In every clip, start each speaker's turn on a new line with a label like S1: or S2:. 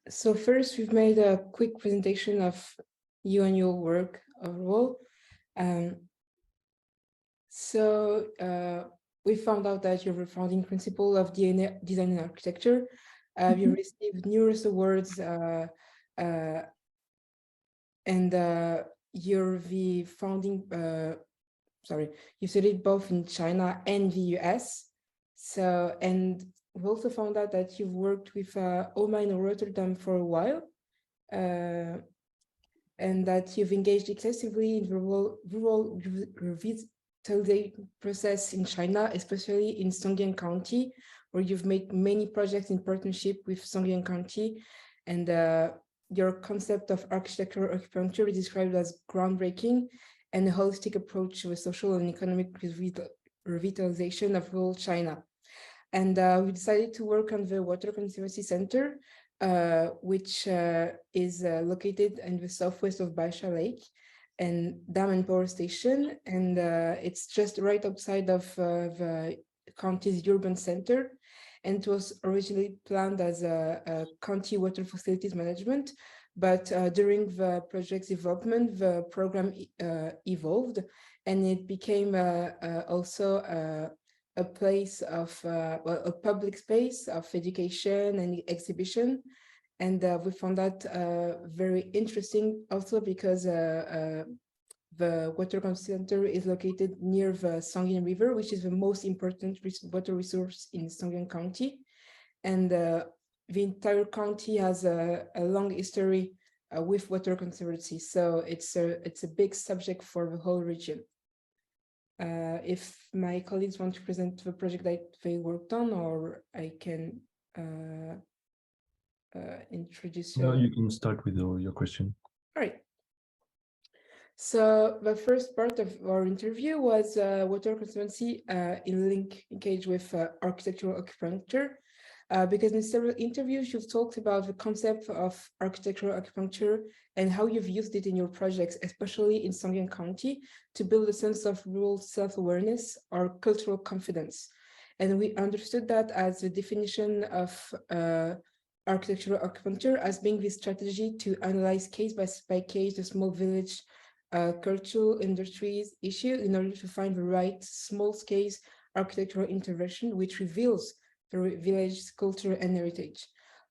S1: So first, we've made a quick presentation of you and your work overall. We found out that you're the founding principal of DnA Design and Architecture. You received numerous awards, and you're the founding, you studied both in China and the US. And we also found out that you've worked with OMA in Rotterdam for a while, and that you've engaged excessively in the rural revitalization process in China, especially in Songjiang County, where you've made many projects in partnership with Songjiang County. And your concept of architectural acupuncture is described as groundbreaking and a holistic approach to a social and economic revitalization of rural China. And we decided to work on the Water Conservancy Center, which is located in the southwest of Baisha Lake and Dam and Power Station. And it's just right outside of the county's urban center. And it was originally planned as a county water facilities management. But during the project's development, the program evolved, and it became also a place of, a public space of education and exhibition. And we found that very interesting also because the Water Conservancy Center is located near the Songjiang River, which is the most important water resource in Songjiang County. And the entire county has a long history with water conservancy. So it's a big subject for the whole region. If my colleagues want to present the project that they worked on, or I can introduce you.
S2: No, you can start with your question.
S1: All right. So the first part of our interview was water conservancy in linkage with architectural acupuncture, because in several interviews you've talked about the concept of architectural acupuncture and how you've used it in your projects, especially in Songjiang County, to build a sense of rural self-awareness or cultural confidence. And we understood that as the definition of architectural acupuncture as being the strategy to analyze case by case the small village cultural industries issue in order to find the right small-scale architectural intervention which reveals the village's culture and heritage.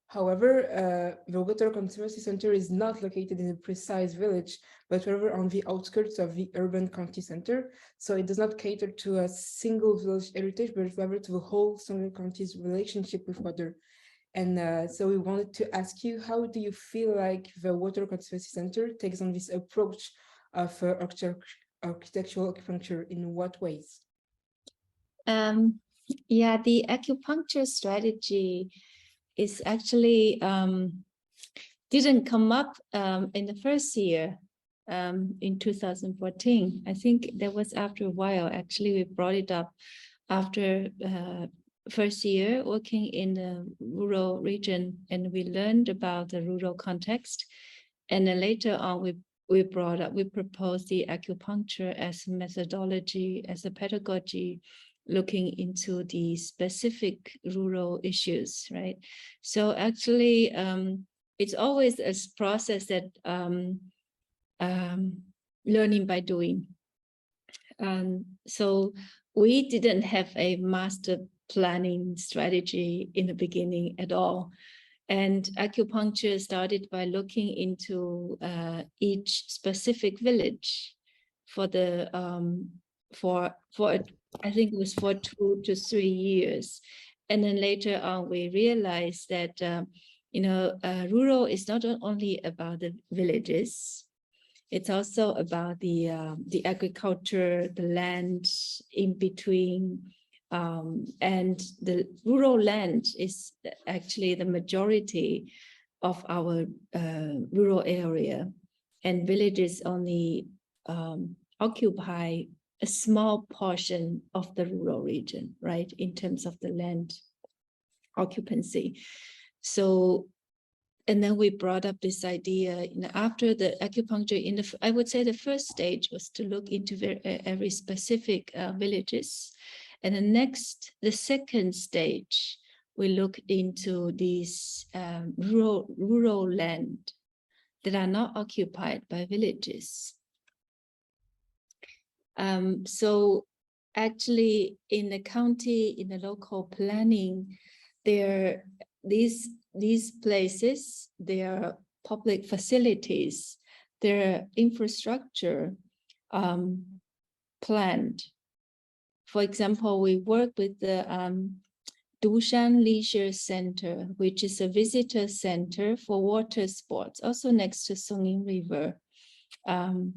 S1: However, the Water Conservancy Center is not located in a precise village, but rather on the outskirts of the urban county center. So it does not cater to a single village heritage, but rather to the whole Songjiang County's relationship with water. And so we wanted to ask you, how do you feel like the Water Conservancy Center takes on this approach of architectural acupuncture? In what ways?
S3: Yeah, the acupuncture strategy is actually didn't come up in the first year in 2014. I think that was after a while. Actually, we brought it up after first year working in the rural region, and we learned about the rural context. And then later on, we proposed the acupuncture as a methodology, as a pedagogy, looking into the specific rural issues, right? So actually, it's always a process that learning by doing. So we didn't have a master planning strategy in the beginning at all. And acupuncture started by looking into each specific village for the I think it was for 2 to 3 years. And then later on, we realized that, rural is not only about the villages, it's also about the agriculture, the land in between. And the rural land is actually the majority of our rural area, and villages only occupy a small portion of the rural region, right, in terms of the land occupancy. So, and then we brought up this idea, after the acupuncture, I would say the first stage was to look into every specific villages. And the second stage we look into these rural land that are not occupied by villages. So actually in the county, in the local planning, these places, their public facilities, their infrastructure planned. For example, we work with the Dushan Leisure Center, which is a visitor center for water sports, also next to Songyin River.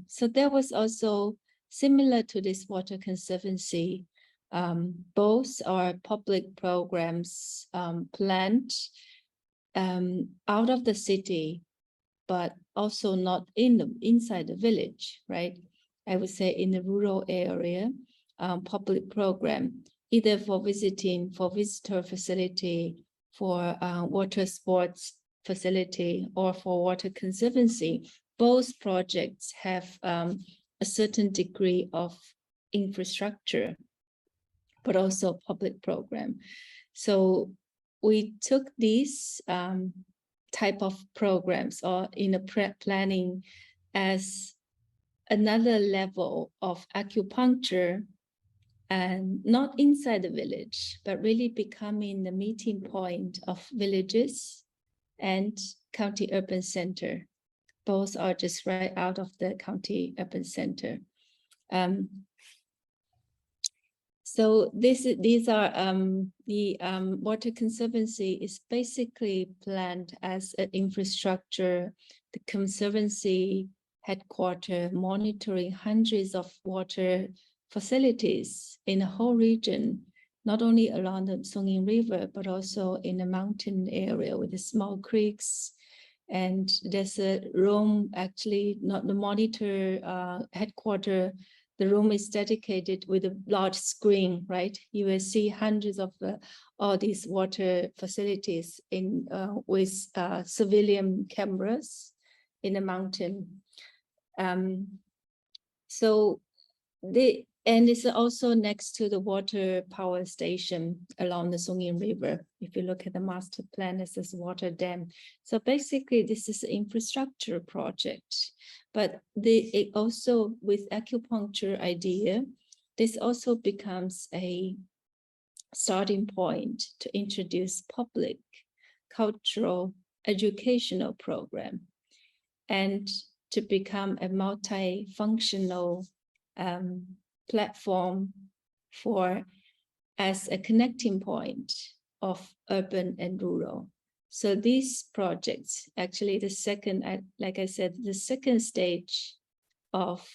S3: So there was also similar to this water conservancy. Both are public programs planned out of the city, but also not inside the village, right? I would say in the rural area, public program, either for visitor facility, for water sports facility, or for water conservancy. Both projects have a certain degree of infrastructure, but also public program. So we took these type of programs or in a planning as another level of acupuncture, and not inside the village, but really becoming the meeting point of villages and county urban center. Both are just right out of the county urban center. So these are the water conservancy is basically planned as an infrastructure. The conservancy headquarters monitoring hundreds of water facilities in the whole region, not only along the Songyin River, but also in the mountain area with the small creeks. And there's a room, actually, not the monitor headquarters. The room is dedicated with a large screen, right? You will see hundreds of all these water facilities in with civilian cameras in the mountain. And it's also next to the water power station along the Songyin River. If you look at the master plan, this is water dam. So basically, this is an infrastructure project. But it also, with acupuncture idea, this also becomes a starting point to introduce public, cultural, educational program, and to become a multifunctional platform as a connecting point of urban and rural. So these projects, actually the second, like I said, the second stage of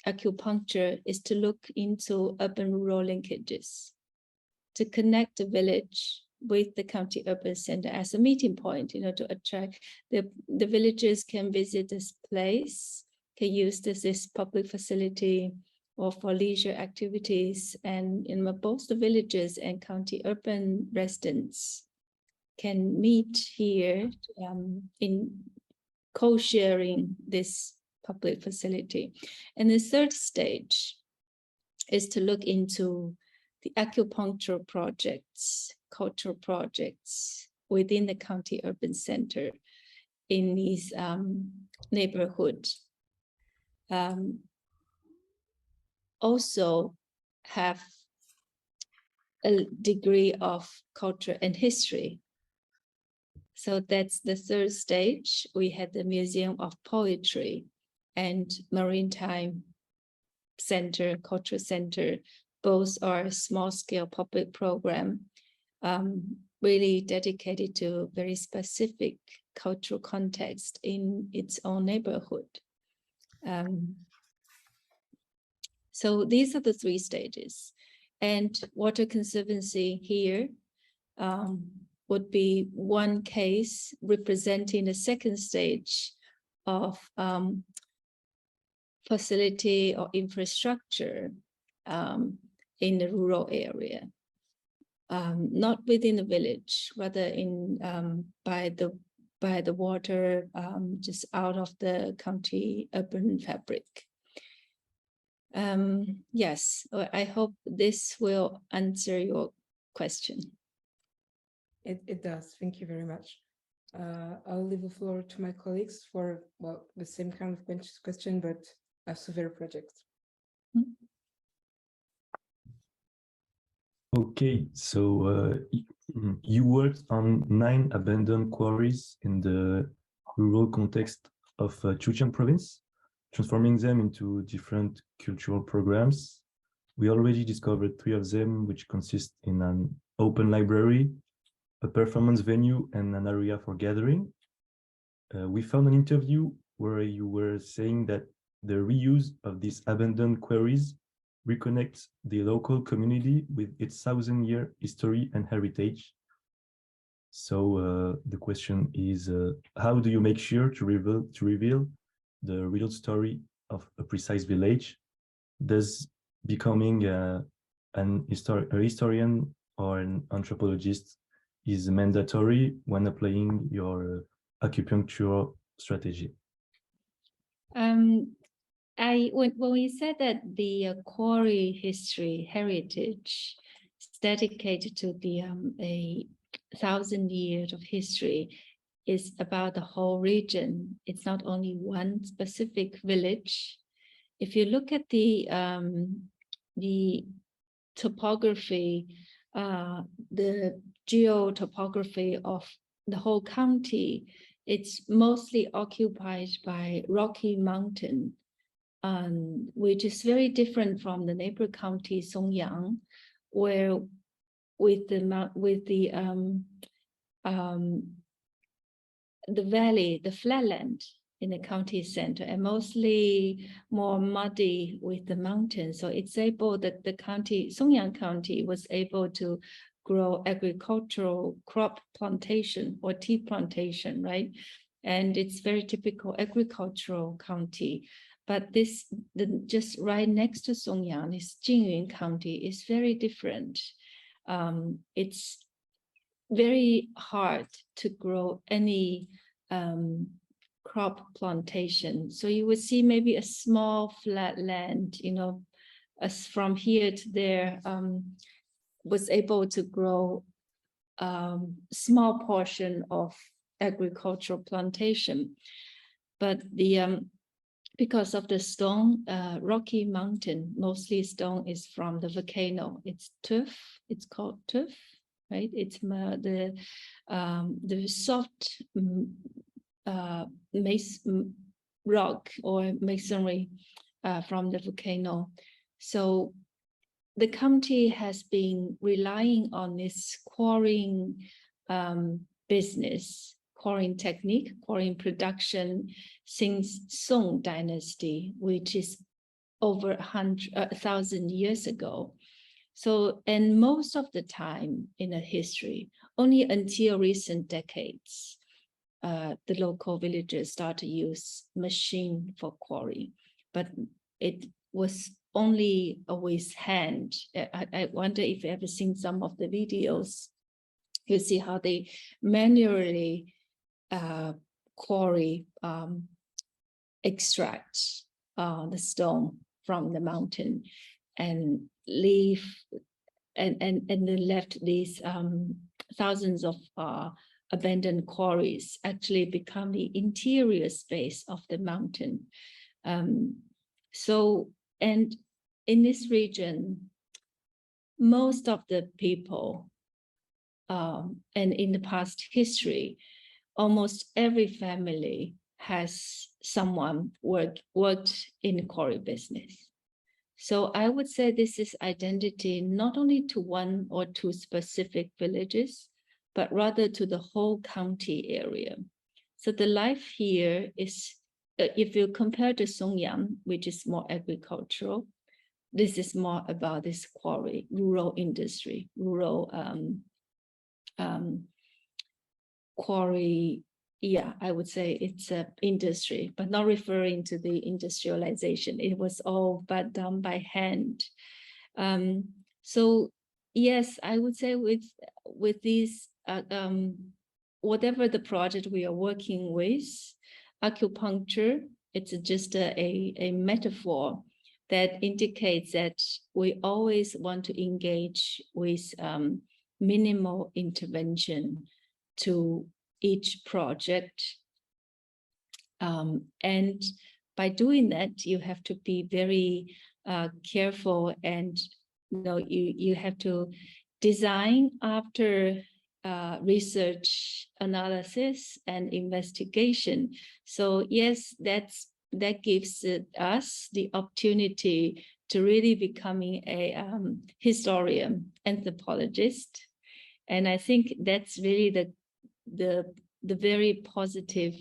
S3: acupuncture is to look into urban-rural linkages, to connect the village with the county urban center as a meeting point, to attract the villagers can visit this place, can use this public facility or for leisure activities, and both the villages and county urban residents can meet here in co-sharing this public facility. And the third stage is to look into the acupuncture projects, cultural projects within the county urban center in these neighborhoods. Also have a degree of culture and history. So that's the third stage. We had the Museum of Poetry and Maritime Center, Cultural Center. Both are small-scale public program, really dedicated to very specific cultural context in its own neighborhood. So these are the three stages. And water conservancy here would be one case representing the second stage of facility or infrastructure in the rural area, not within the village, rather in by the water, just out of the county urban fabric. Yes, I hope this will answer your question.
S1: It does. Thank you very much. I'll leave the floor to my colleagues for, well, the same kind of question, but a severe project.
S2: Okay, so you worked on 9 abandoned quarries in the rural context of Tiantian province, transforming them into different cultural programs. We already discovered 3 of them, which consist in an open library, a performance venue, and an area for gathering. We found an interview where you were saying that the reuse of these abandoned quarries reconnects the local community with its 1,000-year history and heritage. So the question is, how do you make sure to reveal the real story of a precise village? Does becoming a historian or an anthropologist is mandatory when applying your acupuncture strategy?
S3: When we said that the quarry history heritage is dedicated to the a 1,000 years of history, is about the whole region. It's not only one specific village. If you look at the topography, the geotopography of the whole county, it's mostly occupied by rocky mountain, which is very different from the neighbor county Songyang, where with the valley, the flatland in the county center, and mostly more muddy with the mountains. So it's able that the county, Songyang County, was able to grow agricultural crop plantation or tea plantation, right? And it's very typical agricultural county. But just right next to Songyang, this Jingyun County, is very different. It's very hard to grow any crop plantation. So you would see maybe a small flat land, as from here to there, was able to grow small portion of agricultural plantation. But because of the stone, rocky mountain, mostly stone is from the volcano. It's tuff, it's called tuff, right? It's the soft rock or masonry from the volcano. So the county has been relying on this quarrying business, quarrying technique, quarrying production since Song Dynasty, which is over 1,000 years ago. So, and most of the time in the history, only until recent decades, the local villagers start to use machine for quarry, but it was only with hand. I wonder if you ever seen some of the videos. You see how they manually quarry, extract the stone from the mountain and leave and then left these thousands of abandoned quarries actually become the interior space of the mountain. And in this region, most of the people, and in the past history, almost every family has someone worked in the quarry business. So I would say this is identity not only to one or two specific villages, but rather to the whole county area. So the life here is, if you compare to Songyang, which is more agricultural, this is more about this quarry, rural industry, rural quarry. Yeah, I would say it's an industry, but not referring to the industrialization. It was all but done by hand. So yes, I would say with these, whatever the project we are working with, acupuncture, it's just a metaphor that indicates that we always want to engage with minimal intervention to each project. And by doing that, you have to be very careful, and you have to design after research, analysis, and investigation. So yes, that gives us the opportunity to really becoming a historian, anthropologist, and I think that's really the very positive,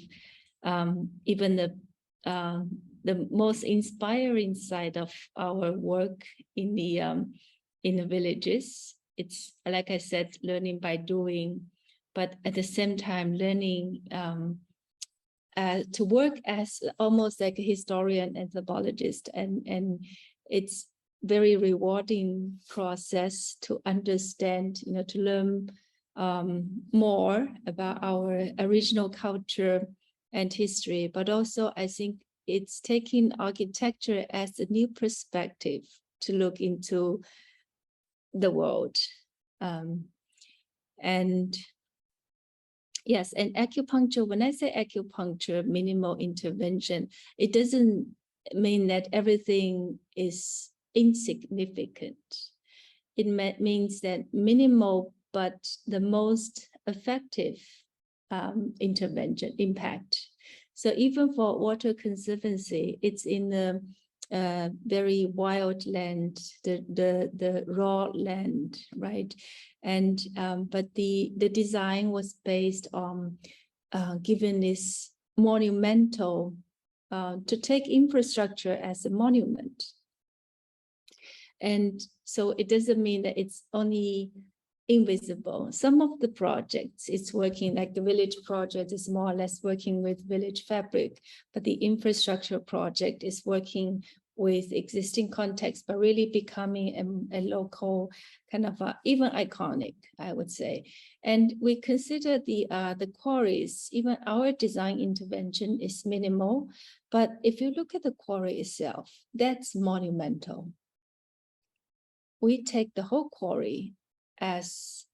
S3: even the most inspiring side of our work in the villages. It's, like I said, learning by doing, but at the same time learning to work as almost like a historian, anthropologist, and it's very rewarding process to understand, to learn more about our original culture and history, but also I think it's taking architecture as a new perspective to look into the world. And yes, and acupuncture, when I say acupuncture, minimal intervention, it doesn't mean that everything is insignificant. It means that minimal, but the most effective intervention impact. So even for water conservancy, it's in the very wild land, the raw land, right? And but the design was based on given this monumental to take infrastructure as a monument. And so it doesn't mean that it's only invisible. Some of the projects, it's working, like the village project is more or less working with village fabric, but the infrastructure project is working with existing context, but really becoming a local kind of even iconic, I would say. And we consider the quarries, even our design intervention is minimal, but if you look at the quarry itself, that's monumental. We take the whole quarry as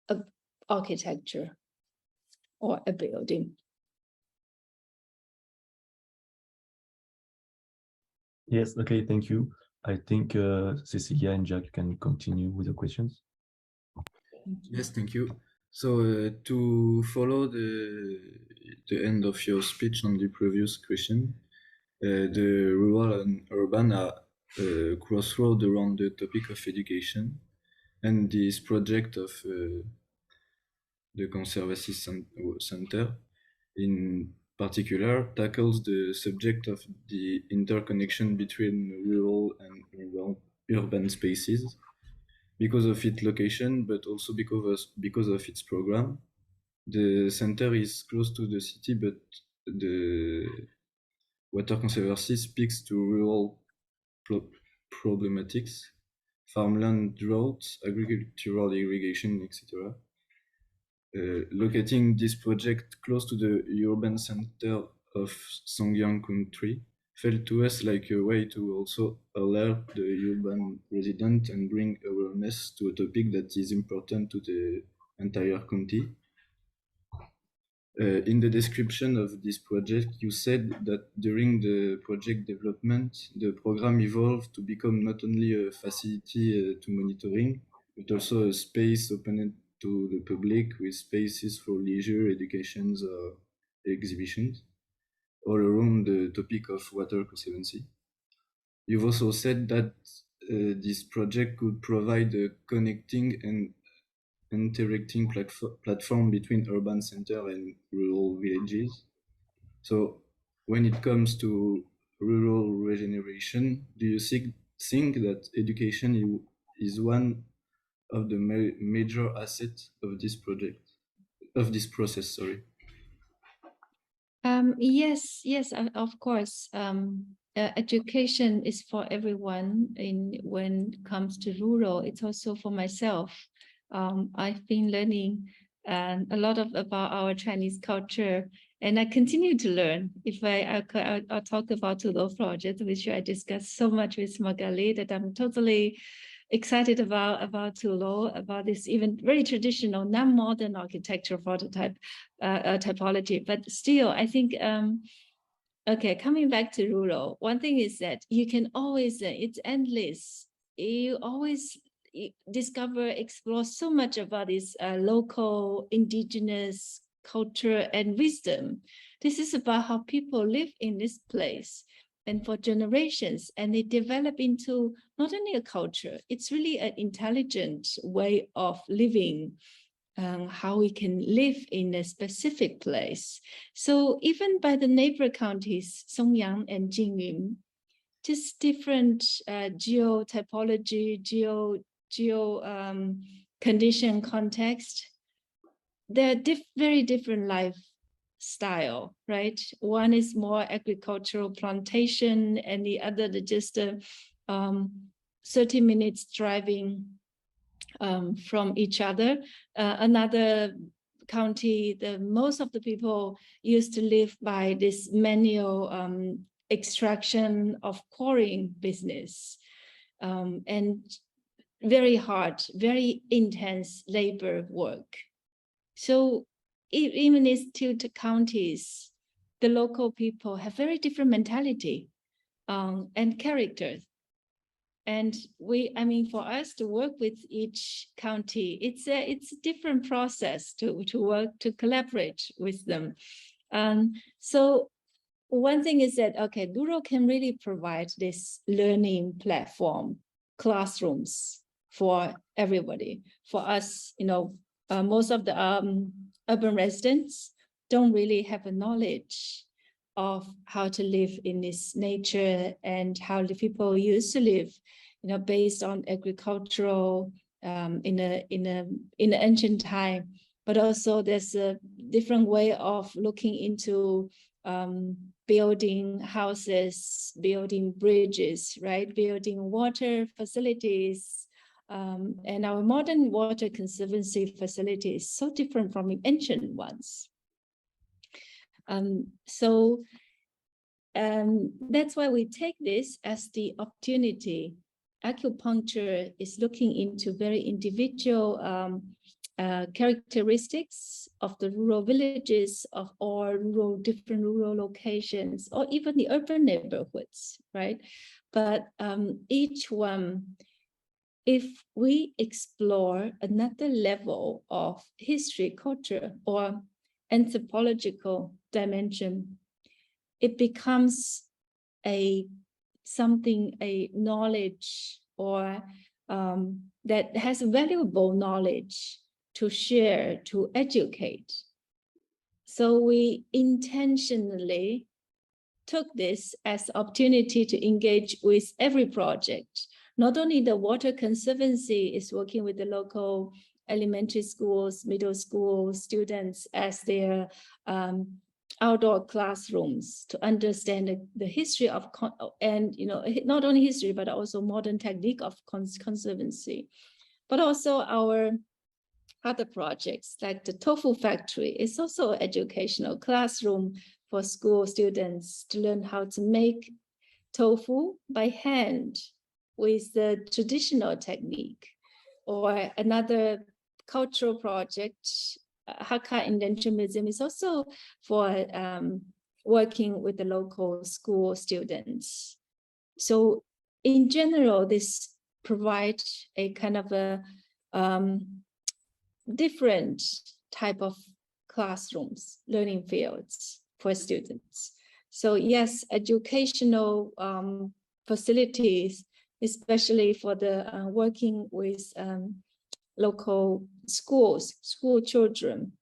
S3: an architecture or a building.
S2: Yes, okay, thank you. I think Cecilia and Jacques can continue with the questions.
S4: Yes, thank you. So to follow the end of your speech on the previous question, the rural and urban are crossroad around the topic of education, and this project of the Conservancy Center in particular tackles the subject of the interconnection between rural and urban spaces because of its location, but also because of its program. The center is close to the city, but the Water Conservancy speaks to rural problematics, farmland drought, agricultural irrigation, etc. Locating this project close to the urban center of Songyang country felt to us like a way to also alert the urban resident and bring awareness to a topic that is important to the entire county. In the description of this project, you said that during the project development, the program evolved to become not only a facility to monitoring, but also a space open to the public with spaces for leisure, educations, or exhibitions, all around the topic of water conservancy. You've also said that this project could provide a connecting and interacting platform between urban center and rural villages. So when it comes to rural regeneration, do you think that education is one of the major assets of this project, of this process, sorry?
S3: Yes, of course. Education is for everyone when it comes to rural. It's also for myself. I've been learning a lot about our Chinese culture, and I continue to learn. If I'll talk about the project, which I discussed so much with Magali, that I'm totally excited about Tulou, about this even very traditional, non-modern architecture prototype typology. But still, I think, okay, coming back to rural, one thing is that you can always, it's endless. You always discover, explore so much about this local, indigenous culture and wisdom. This is about how people live in this place and for generations, and they develop into not only a culture, it's really an intelligent way of living, how we can live in a specific place. So even by the neighbor counties, Songyang and Jingyun, just different geotypology, geo condition context, they're very different lifestyle, right? One is more agricultural plantation, and the other just 30 minutes driving from each other. Another county, most of the people used to live by this manual extraction of quarrying business, and very hard, very intense labor work. So even these two counties, the local people have very different mentality and characters. And I mean, for us to work with each county, it's a different process to work, to collaborate with them. So one thing is that, okay, Duro can really provide this learning platform, classrooms for everybody. For us, you know, most of the urban residents don't really have a knowledge of how to live in this nature and how the people used to live, you know, based on agricultural in an ancient time. But also there's a different way of looking into building houses, building bridges, right? Building water facilities. And our modern water conservancy facility is so different from the ancient ones. So that's why we take this as the opportunity. Acupuncture is looking into very individual characteristics of the rural villages or different rural locations, or even the urban neighborhoods, right? But each one, if we explore another level of history, culture, or anthropological dimension, it becomes a knowledge, or that has valuable knowledge to share, to educate. So we intentionally took this as an opportunity to engage with every project. Not only the water conservancy is working with the local elementary schools, middle school students as their outdoor classrooms to understand the history of, and you know, not only history, but also modern technique of conservancy. But also our other projects like the tofu factory is also an educational classroom for school students to learn how to make tofu by hand with the traditional technique. Or another cultural project, Hakka Indenture Museum, is also for working with the local school students. So in general, this provides a kind of a different type of classrooms, learning fields for students. So yes, educational facilities, especially for the working with local schools, school children.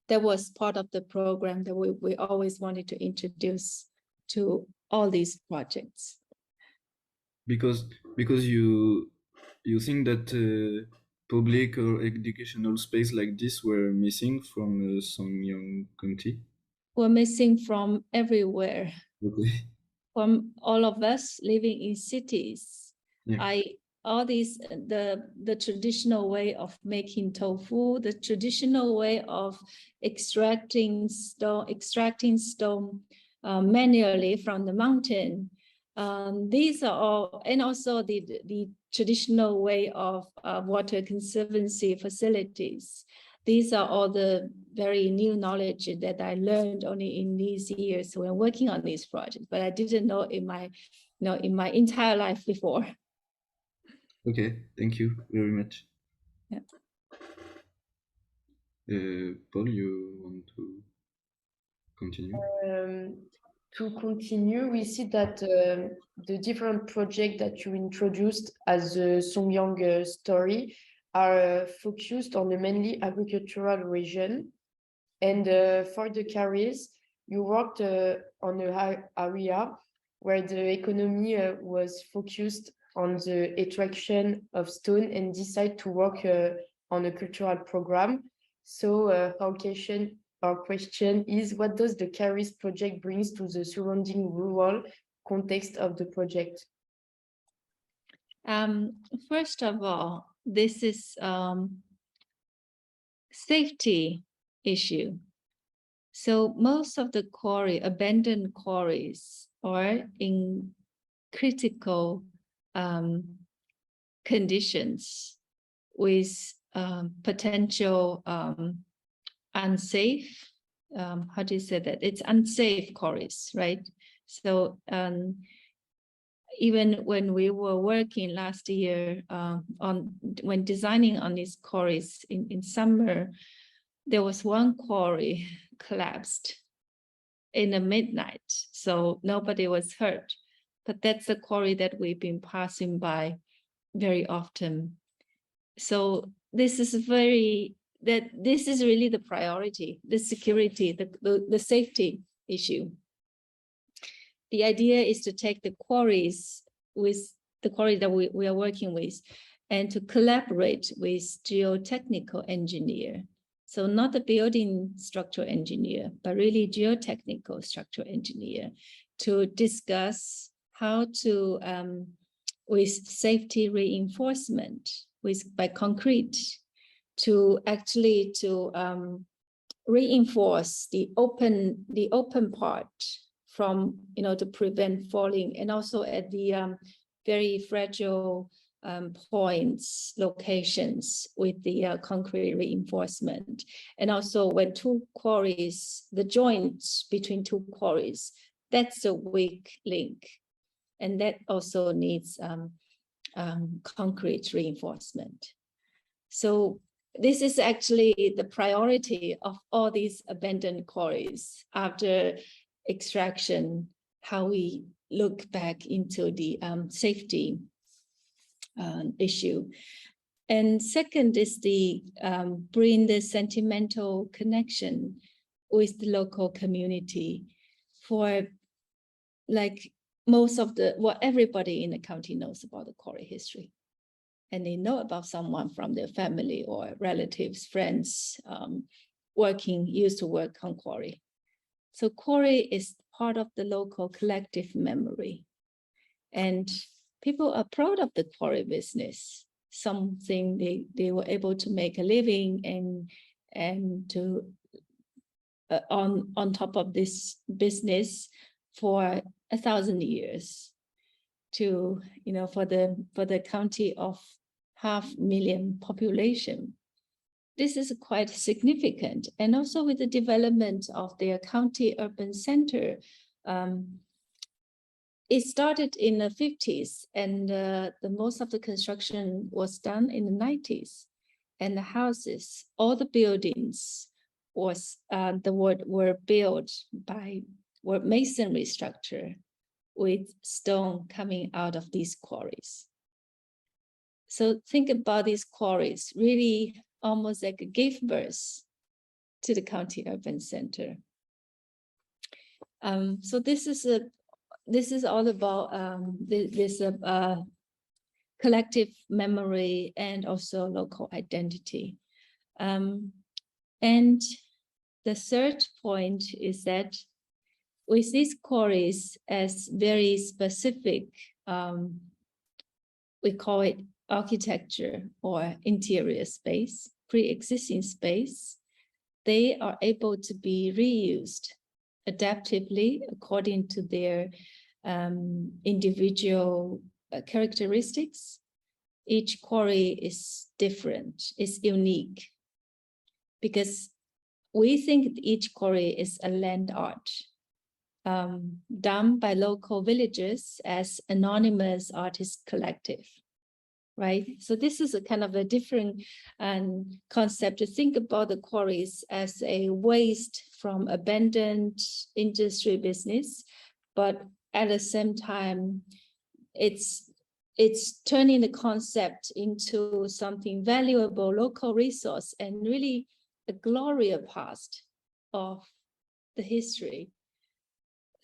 S3: That was part of the program that we always wanted to introduce to all these projects.
S4: Because you think that public or educational space like this were missing from Songyang County?
S3: We're missing from everywhere.
S4: Okay.
S3: From all of us living in cities.
S4: Yeah.
S3: All these, the traditional way of making tofu, the traditional way of extracting stone manually from the mountain, These are all, and also the traditional way of water conservancy facilities. These are all the very new knowledge that I learned only in these years when working on these projects, but I didn't know in my entire life before.
S4: Okay, thank you very much.
S3: Yeah.
S4: Paul, you want to continue?
S5: To continue, we see that the different projects that you introduced as the Songyang story are focused on a mainly agricultural region. And for the careers, you worked on an area where the economy was focused on the extraction of stone and decide to work on a cultural program. So our question is, what does the CARIS project brings to the surrounding rural context of the project?
S3: First of all, this is safety issue. So most of the abandoned quarries are in critical conditions with potential unsafe, how do you say that? It's unsafe quarries, right? So even when we were working last year when designing on these quarries in summer, there was one quarry collapsed in the midnight, so nobody was hurt. But that's the quarry that we've been passing by very often. So this is really the priority, the security, the safety issue. The idea is to take the quarries that we are working with and to collaborate with geotechnical engineer. So not the building structural engineer, but really geotechnical structural engineer, to discuss how to, with safety reinforcement, by concrete, to actually reinforce the open part from, to prevent falling, and also at the very fragile points, locations with the concrete reinforcement. And also when two quarries, the joints between two quarries, that's a weak link. And that also needs concrete reinforcement. So this is actually the priority of all these abandoned quarries after extraction, how we look back into the safety issue. And second is the bring the sentimental connection with the local community. For like everybody in the county knows about the quarry history, and they know about someone from their family or relatives, friends used to work on quarry. So quarry is part of the local collective memory, and people are proud of the quarry business, something they were able to make a living and to on top of this business for 1,000 years, to for the county of 500,000 population. This is quite significant. And also with the development of their county urban center, it started in the 50s, and the most of the construction was done in the 90s. And the houses, all the buildings were built were masonry structure with stone coming out of these quarries. So think about these quarries, really almost like a gift birth to the county urban center. So this is all about this collective memory and also local identity. And the third point is that with these quarries as very specific, we call it architecture or interior space, pre-existing space, they are able to be reused adaptively according to their individual characteristics. Each quarry is different, is unique, because we think each quarry is a land art done by local villagers as anonymous artist collective, right? So this is a kind of a different concept to think about the quarries as a waste from abandoned industry business, but at the same time, it's turning the concept into something valuable, local resource, and really a glorious past of the history.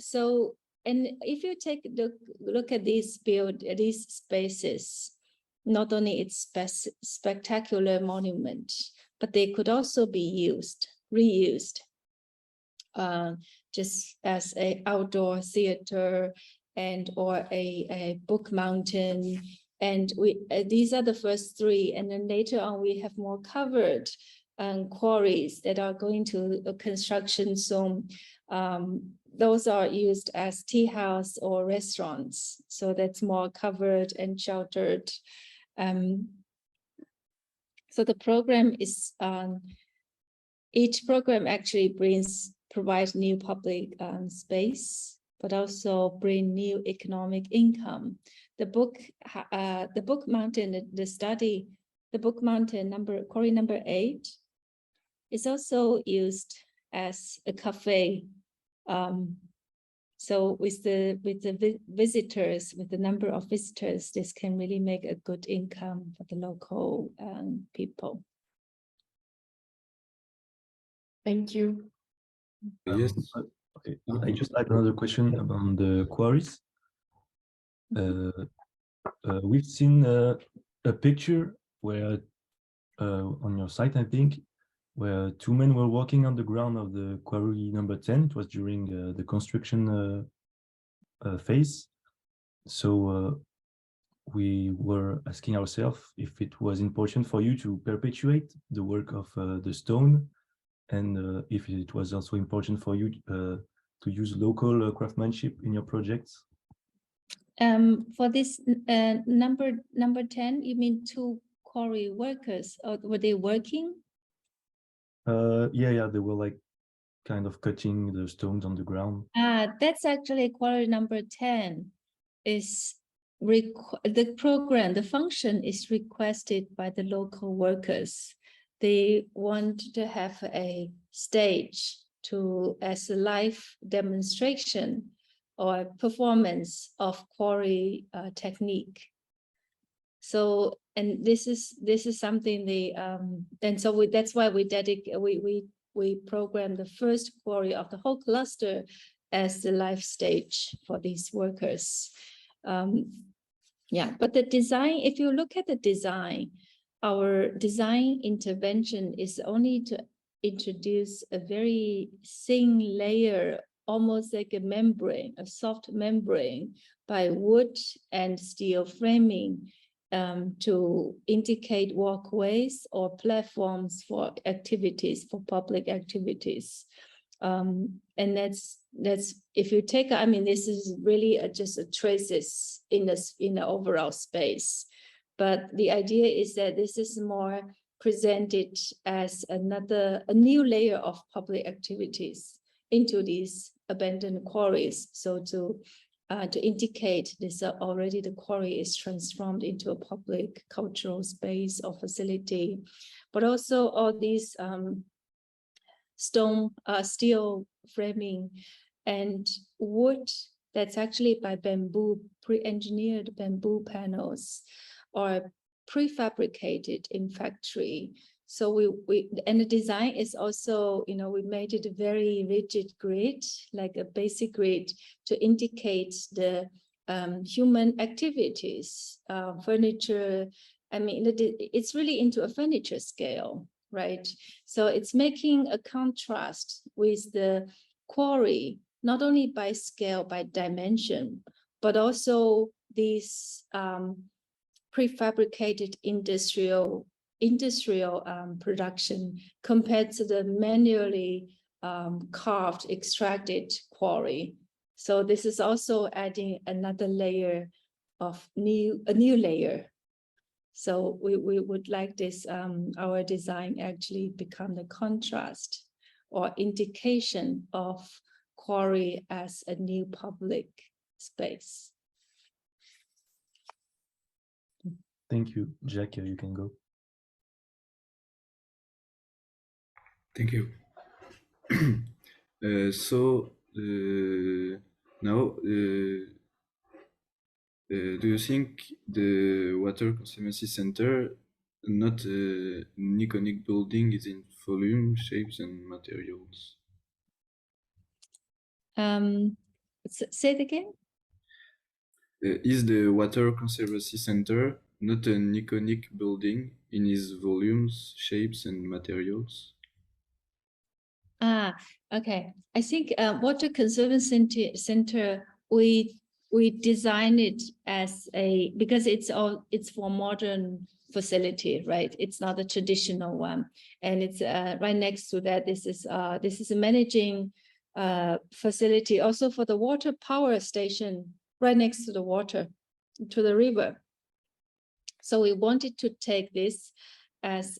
S3: So, and if you take a look at these spaces, not only it's spectacular monument, but they could also be reused, just as an outdoor theater and or a book mountain. And these are the first three, and then later on we have more covered quarries that are going to a construction zone. Those are used as tea house or restaurants, so that's more covered and sheltered. So the program is, each program actually provides new public space, but also bring new economic income. The book mountain, the book mountain quarry number 8 is also used as a cafe. So with the visitors, with the number of visitors, this can really make a good income for the local people.
S5: Thank you.
S4: Yes.
S2: Okay, I just had another question about the quarries. We've seen a picture where on your site, I think, where 2 men were walking on the ground of the quarry number 10. It was during the construction phase. So we were asking ourselves if it was important for you to perpetuate the work of the stone, and if it was also important for you to use local craftsmanship in your projects.
S3: For this number 10, you mean 2 quarry workers, or were they working?
S2: Yeah, they were like kind of cutting the stones on the ground.
S3: That's actually quarry number 10. Is the program, the function is requested by the local workers. They want to have a stage as a live demonstration or performance of quarry technique. So, and this is something and so that's why we program the first quarry of the whole cluster as the live stage for these workers. Yeah, but the design, if you look at the design, our design intervention is only to introduce a very thin layer, almost like a membrane, a soft membrane by wood and steel framing, to indicate walkways or platforms for activities, for public activities. And that's if you take, I mean, this is really just a traces in the overall space. But the idea is that this is more presented as a new layer of public activities into these abandoned quarries. So to indicate this, already the quarry is transformed into a public cultural space or facility, but also all these steel framing and wood that's actually by bamboo, pre-engineered bamboo panels, or prefabricated in factory. So and the design is also, we made it a very rigid grid, like a basic grid, to indicate the human activities, furniture. I mean, it's really into a furniture scale, right? So it's making a contrast with the quarry, not only by scale, by dimension, but also these prefabricated industrial production compared to the manually carved, extracted quarry. So this is also adding another layer of a new layer. So we would like this, our design actually become the contrast or indication of quarry as a new public space.
S2: Thank you, Jacques. You can go.
S4: Thank you. Now, do you think the Water Conservancy Center, not an iconic building, is in volume, shapes, and materials?
S3: Say it again.
S4: Is the Water Conservancy Center not an iconic building in its volumes, shapes, and materials?
S3: Okay. I think Water Conservancy Center, we design it as because it's for modern facility, right? It's not a traditional one, and it's right next to that. This is a managing facility also for the water power station right next to the water, to the river. So we wanted to take this as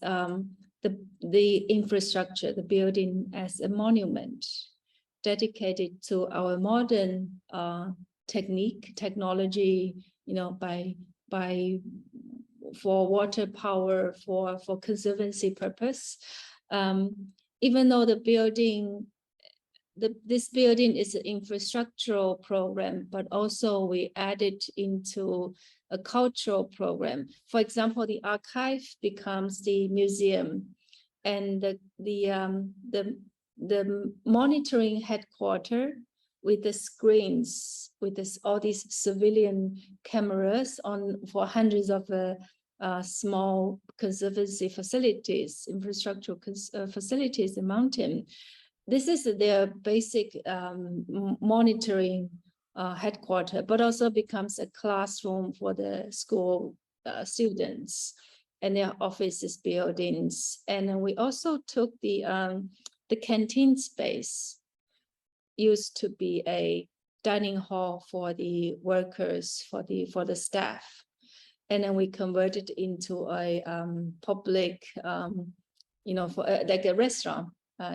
S3: the infrastructure, the building, as a monument dedicated to our modern technology, you know, for water power, for conservancy purpose. Even though the building, this building is an infrastructural program, but also we added into a cultural program. For example, the archive becomes the museum, and the monitoring headquarters with the screens, with all these civilian cameras for hundreds of small conservancy facilities, infrastructural facilities in mountain. This is their basic monitoring headquarters, but also becomes a classroom for the school students and their offices, buildings. And then we also took the canteen space, used to be a dining hall for the workers, for the staff, and then we converted into a public, you know, for like a restaurant.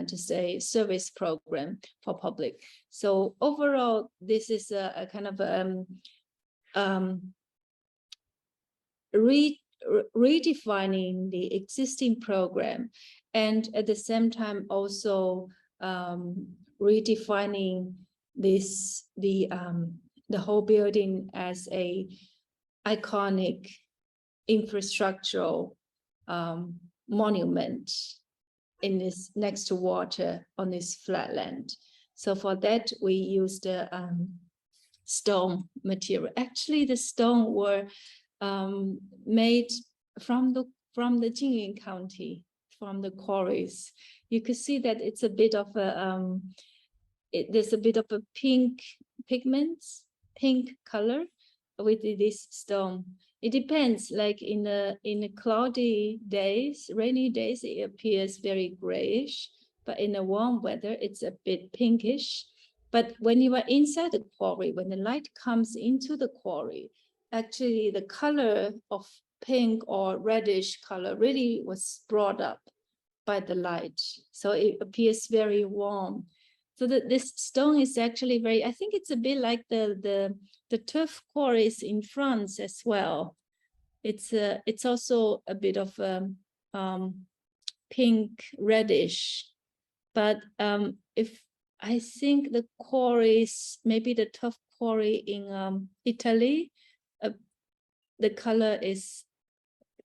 S3: Just a service program for public. So overall, this is a kind of redefining the existing program, and at the same time also redefining the whole building as a iconic infrastructural monument in this next to water on this flatland. So for that, we used the stone material. Actually, the stone were made from the Jingyun County, from the quarries. You could see that it's a bit of a there's a bit of a pink pigments, pink color with this stone. It depends, like in the cloudy days, rainy days, it appears very grayish, but in the warm weather, it's a bit pinkish. But when you are inside the quarry, when the light comes into the quarry, actually the color of pink or reddish color really was brought up by the light. So it appears very warm. So this stone is actually very, I think it's a bit like the turf quarries in France as well. It's also a bit of pink reddish, but if I think the quarries, maybe the turf quarry in Italy, the color is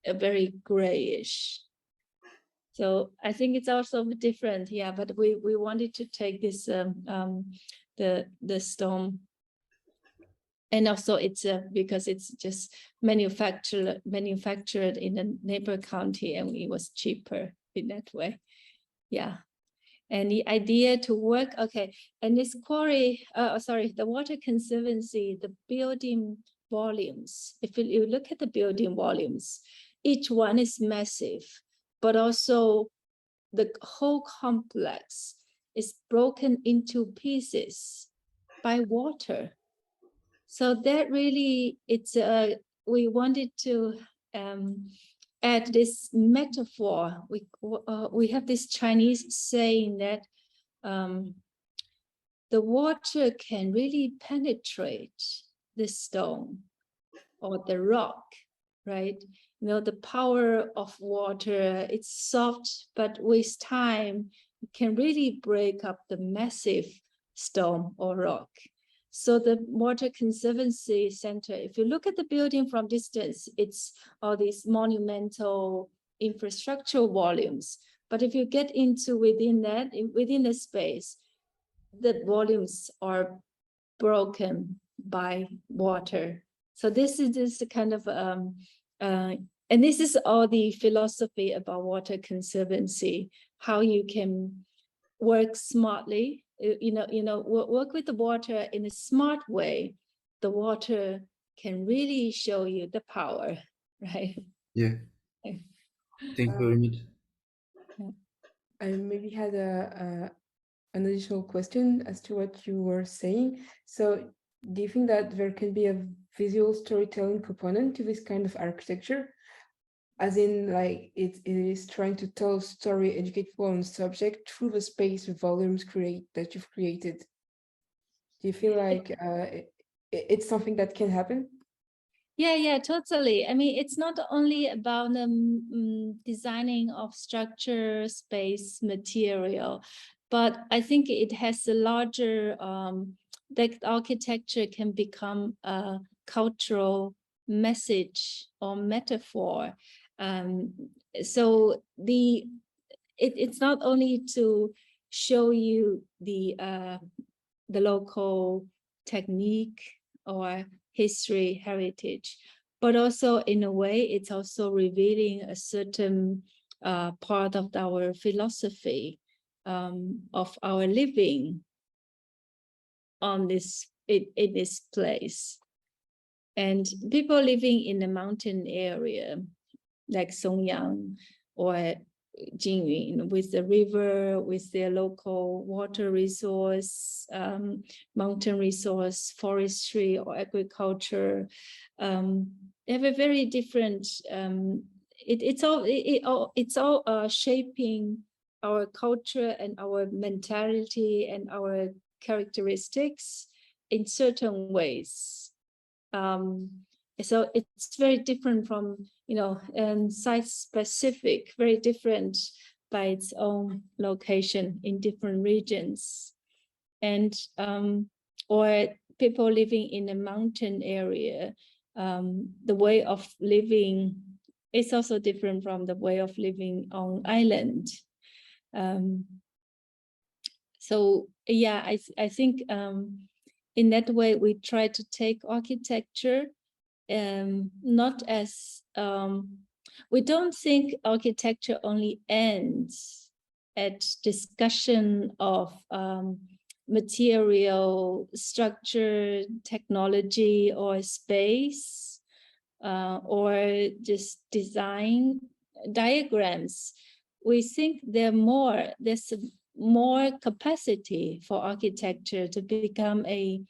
S3: very grayish. So I think it's also different, yeah. But we wanted to take this the stone, and also it's because it's just manufactured in a neighbor county, and it was cheaper in that way, yeah. And the idea to work, okay, and this quarry, the Water Conservancy, the building volumes. If you look at the building volumes, each one is massive. But also the whole complex is broken into pieces by water. So that really, we wanted to add this metaphor. We have this Chinese saying that the water can really penetrate the stone or the rock, right? You know, the power of water, it's soft, but with time, it can really break up the massive stone or rock. So the Water Conservancy Center, if you look at the building from distance, it's all these monumental infrastructural volumes. But if you get into within the space, the volumes are broken by water. So this is kind of, and this is all the philosophy about water conservancy, how you can work smartly, work with the water in a smart way. The water can really show you the power, right?
S4: Yeah. Thank you very much.
S1: I maybe had an additional question as to what you were saying. So do you think that there can be a visual storytelling component to this kind of architecture? As in, like, it is trying to tell a story, educate people on the subject through the space and volumes that you've created. Do you feel like it's something that can happen?
S3: Yeah, totally. I mean, it's not only about designing of structure, space, material, but I think it has a larger, that architecture can become a cultural message or metaphor. So it's not only to show you the local technique or history, heritage, but also in a way, it's also revealing a certain part of our philosophy of our living on this in this place. And people living in a mountain area like Songyang or Jingyun, with the river, with their local water resource, mountain resource, forestry or agriculture, they have a very different. It's all shaping our culture and our mentality and our characteristics in certain ways. So it's very different from, and site-specific, very different by its own location in different regions. And, or people living in a mountain area, the way of living is also different from the way of living on island. So yeah, I think in that way, we try to take architecture not as, we don't think architecture only ends at discussion of material, structure, technology, or space, or just design diagrams. We think there's more capacity for architecture to become a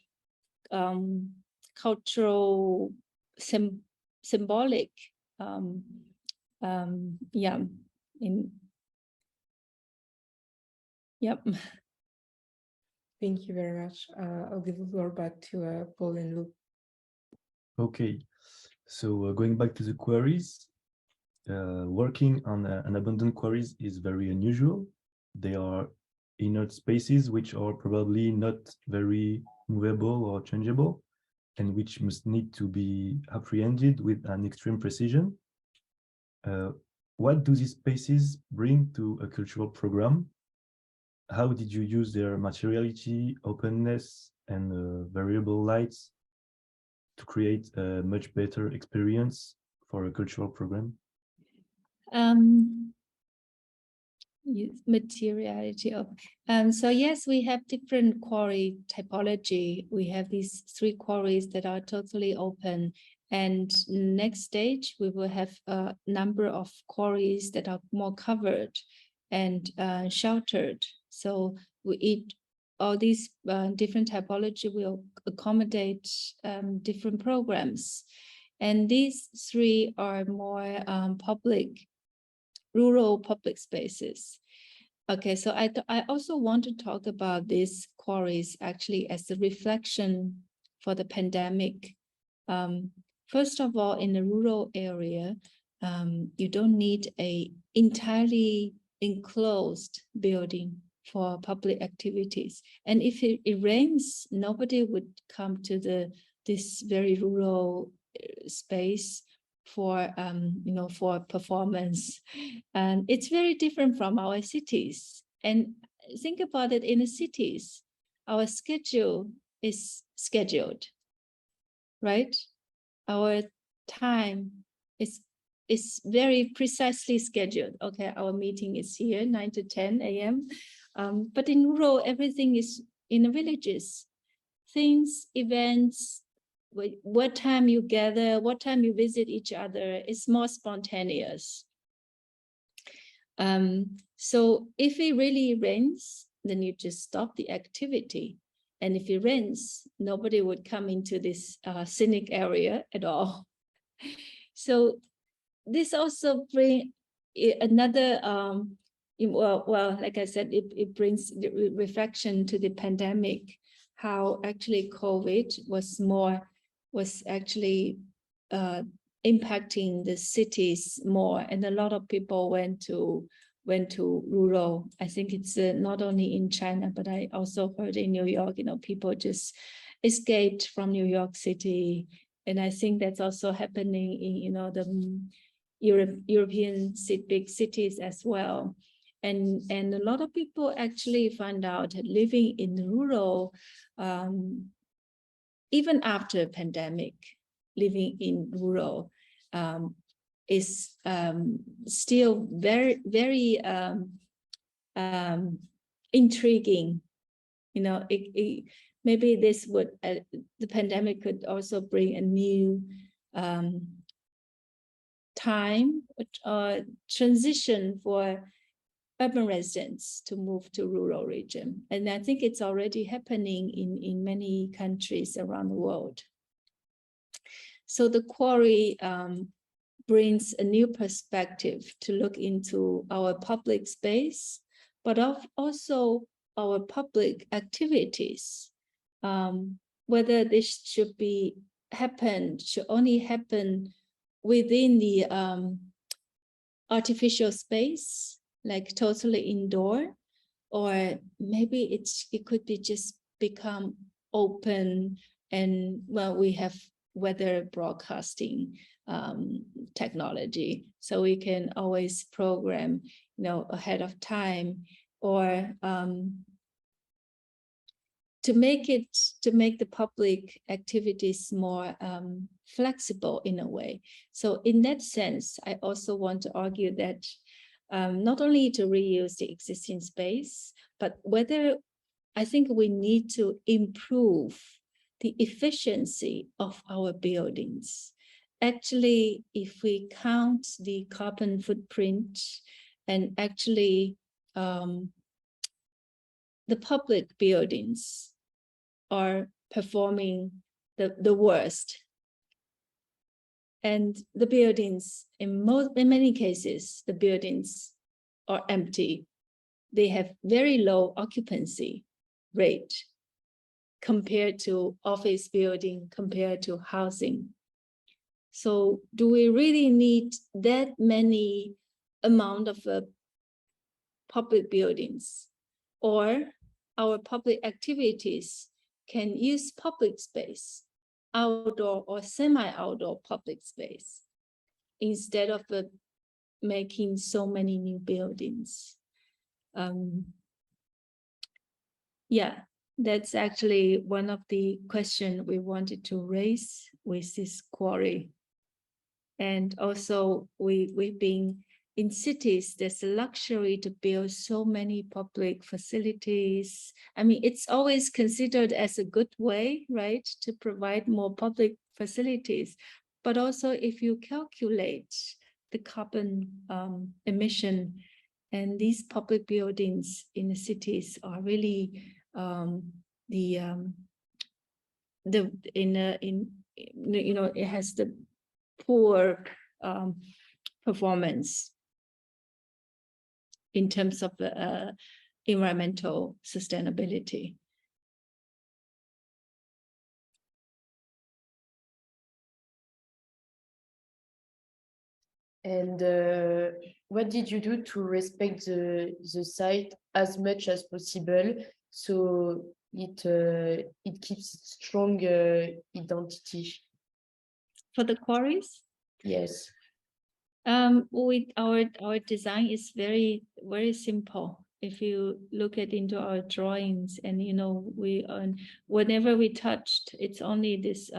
S3: cultural symbolic
S1: Thank you very much. I'll give the floor back to Paul and Lou.
S2: Okay, so going back to the queries, working on an abundant queries is very unusual. They are inert spaces which are probably not very movable or changeable, and which must need to be apprehended with an extreme precision. What do these spaces bring to a cultural program? How did you use their materiality, openness, and variable lights to create a much better experience for a cultural program?
S3: Materiality of so yes, we have different quarry typology. We have these 3 quarries that are totally open, and next stage we will have a number of quarries that are more covered and sheltered. So all these different typology will accommodate different programs. And these three are more rural public spaces. Okay, so I also want to talk about these quarries actually as a reflection for the pandemic. First of all, in the rural area, you don't need a entirely enclosed building for public activities. And if it rains, nobody would come to this very rural space for for performance. And it's very different from our cities. And think about it, in the cities, our schedule is scheduled, right? Our time is very precisely scheduled. Okay, our meeting is here 9 to 10 a.m. But in rural, everything is in the villages. Things, events, what time you gather, what time you visit each other is more spontaneous. So if it really rains, then you just stop the activity. And if it rains, nobody would come into this scenic area at all. So this also brings another, well, like I said, it brings the reflection to the pandemic, how actually COVID was actually impacting the cities more, and a lot of people went to rural. I think it's not only in China, but I also heard in New York, people just escaped from New York City, and I think that's also happening in the European big cities as well. And a lot of people actually find out that living in rural, even after pandemic, living in rural is still very, very intriguing. Maybe this would, the pandemic could also bring a new time or transition for urban residents to move to rural region. And I think it's already happening in many countries around the world. So the quarry brings a new perspective to look into our public space, but also our public activities. Whether this should only happen within the artificial space, like totally indoor, or maybe it could be just become open, and well, we have weather broadcasting technology, so we can always program ahead of time, or to make the public activities more flexible in a way. So in that sense, I also want to argue that not only to reuse the existing space, but whether I think we need to improve the efficiency of our buildings. Actually, if we count the carbon footprint, and actually the public buildings are performing the worst. And the buildings, in many cases, the buildings are empty. They have very low occupancy rate compared to office building, compared to housing. So do we really need that many amount of public buildings? Or our public activities can use public space, outdoor or semi-outdoor public space, instead of making so many new buildings. Yeah, that's actually one of the questions we wanted to raise with this quarry. And also we've been in cities, there's a luxury to build so many public facilities. I mean, it's always considered as a good way, right, to provide more public facilities. But also if you calculate the carbon emission, and these public buildings in the cities are really it has the poor performance in terms of the environmental sustainability.
S5: And what did you do to respect the site as much as possible so it keeps its strong identity?
S3: For the quarries?
S5: Yes.
S3: Our design is very simple. If you look into our drawings, and whenever we touched, it's only this.